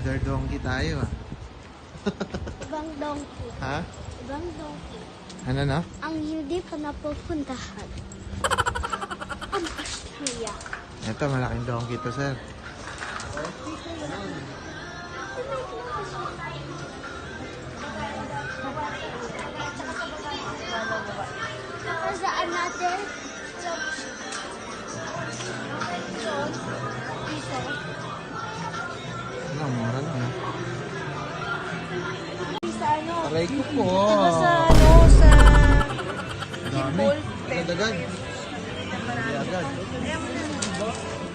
Another donkey tayo ah. Ibang donkey. Ha? Ibang donkey. Ano na? Ang hindi pa napupuntahan. Ang Austria. Ito, malaking donkey to, sir. Saan natin? Ano, mura lang ha. Sa ano? Aray ko po. Sa ano? Sa... Dami. Agad-agad. Agad.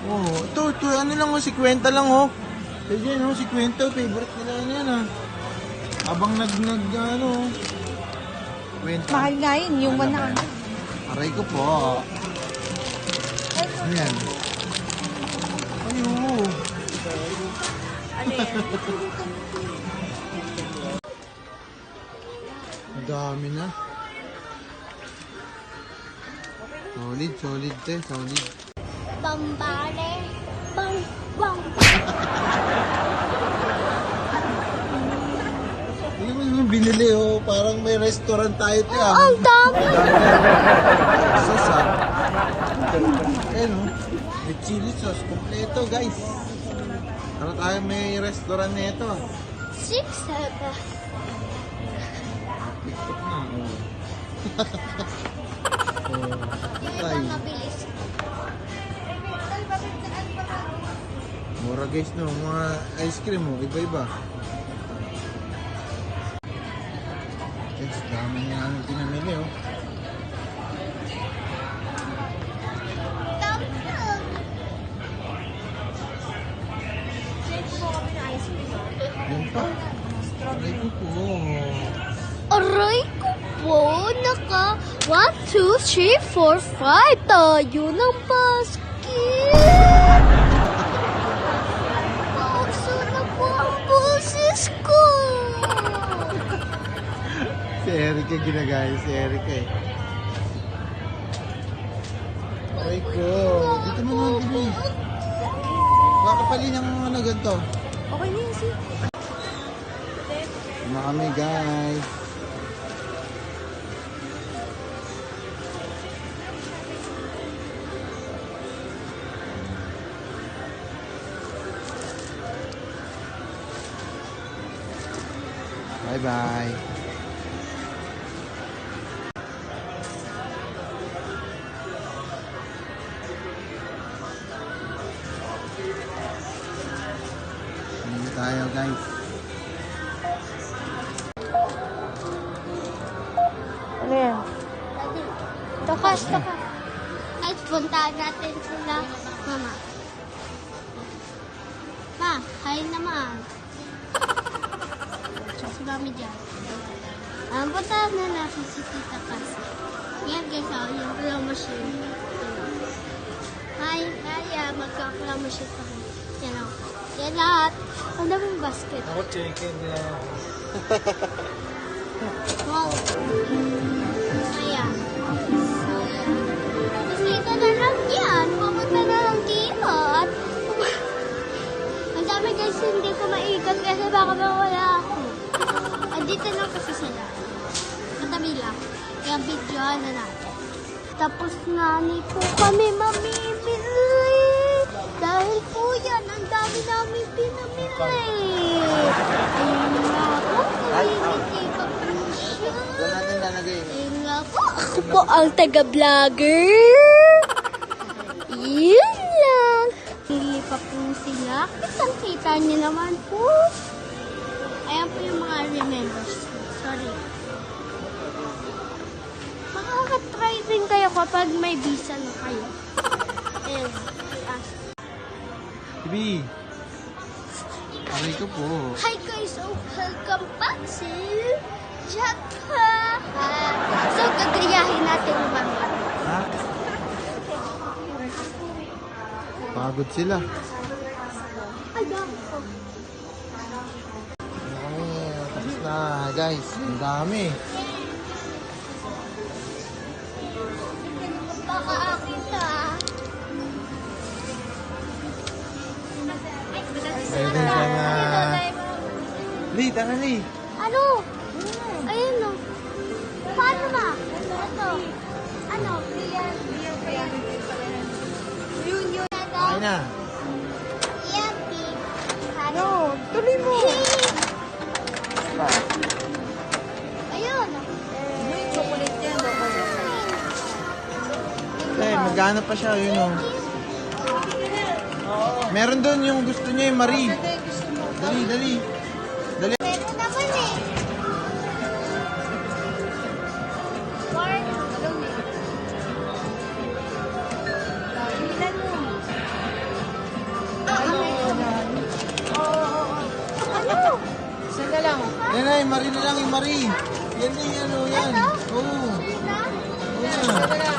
Oh, ito, ano lang oh, 50 lang oh. Kaya yan oh, 50, favorite nila yan ah. Habang ano, 50. Mahal nga yun, yung Mahal 100. na. Aray ko po. Ano yan? Ayun. Ano yan? Ang dami na. Solid te, solid. Bambare. Bang, bang. Alam mo yung binili oh, parang may restaurant tayo te ah. Ang dami. Sauce ah. Ayan oh. May chili sauce, kompleto guys. Ano tayo may restaurant na ito ah. 6, 7. TikTok na oh. Yung Ay. iba mabilis. Mura guys no, mga ice cream oh, iba-iba. Guys, dami nga namin pinamili oh. Yan pa. Aray ko po. Aray ko po, naka 1, 2, 3, 4, 5 tayo ng basket. Pauso na po ang boses ko. Si Erika ginagaya, si Erika eh. Aray ko. Dito mo naman din eh. Baka pali ng ano ganito. Okay na yun, sis. Na kami guys. Bye bye. Hindi tayo guys. Ano yan? Takas, takas. Ay, puntahan natin sila. Mama. Ma, hi naman. Tsaka si Mami dyan. Puntahan na natin si Tita Kasi. Yan guys, yung claw machine. Hi, magka-claw machine kami. Yan o. Yan lahat. Ang daming basket. Ako chicken lang. Wow. Ayan. Tapos dito na lang yan. Pupunta na lang dito. At ang dami guys, hindi ko maikat kasi baka mawala ako. Andito lang kasi sila. Matabi lang. Kaya videoan na natin. Tapos nga po kami mamimili. Dahil po yan, ang dami namin pinamili. Ayun nga po, kumimiti pa po siya. Doon natin lalagay. Ayun nga po, ako po ang taga-vlogger. Yun lang. Hindi pa po sila. Kitang-kita niyo naman po. Ayan po yung mga remembers. Sorry. Makaka-try din kayo kapag may visa na kayo. Ayun. Bibi. Aray ko po. Hi guys, so welcome back to Japan. So, gagayahin natin yung mami. Ha? Pagod sila. Ay, dami ko. Kami, tapos na guys. Ang dami. Baka akin ta. Ayun din siya nga. Li, tara Li. Ano? Ayun no. Paano ba? Ito. Ano? Yun. Okay na. Yucky. No, tuloy mo. Ayun. Yung chocolate yan, Eh, maghanap pa siya, yun o. Meron doon yung gusto niya yung Marie. Dali. Pero naman eh. Corn. Ano? Saan na lang? Yan na, yung Marie na lang, yung Marie. Yan din, ano, yan. Oo. Sina? Oo na.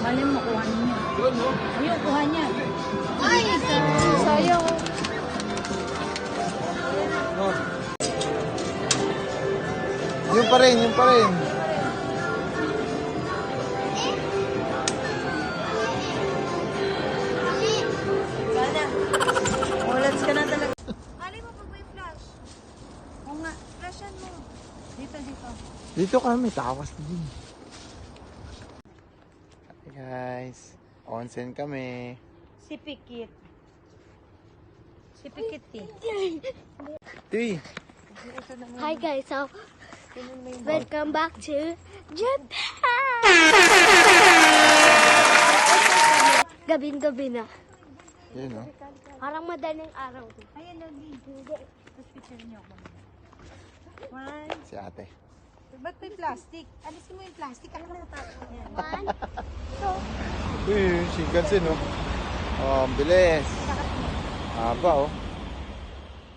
Mali mo, kuha niya. Ayun, kuha niya. Ay, Sayang. Oh. Yung pa rin. Sana. Ulats ka na talaga. Mali mo pag may flash. Oo nga, flashan mo. Dito. Dito kami, tawas din. Hi guys, onsen kami. Si Pikit. Si Pikit eh. Tuy, Hi guys, so welcome back to Japan! Gabing-gabi na. yun o. Parang madaling araw. Ayan, lagi. Tapos picture niyo ako. One. Si ate. Ba't may plastic? Alisin mo yung plastic. Ano na natapos yan? One, two, Uy, Shinkansen o. Oh, ang bilis. Haba o.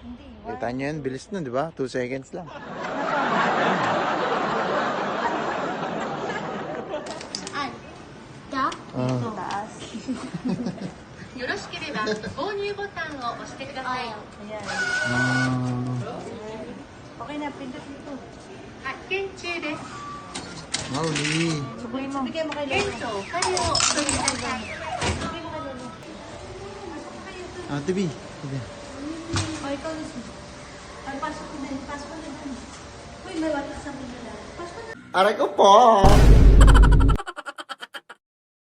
Hindi. Kita nyo yan, bilis nun, di ba? 2 seconds lang. an. Da? Taas. よろしければ購入ボタンを押してください。 Ayan. Okay na, pindot nito. 発見中です。 Mauli. Subuhin mo. Bigay mo kay テン Lolo. トお金をお取りください。 Bigay mo kay Lolo. Ate B. Sige. O, ikaw na siya. Ay, pasok ko din. Pasok ko na din. Uy, may watak sa mga. Pasok ko na. Aray ko po!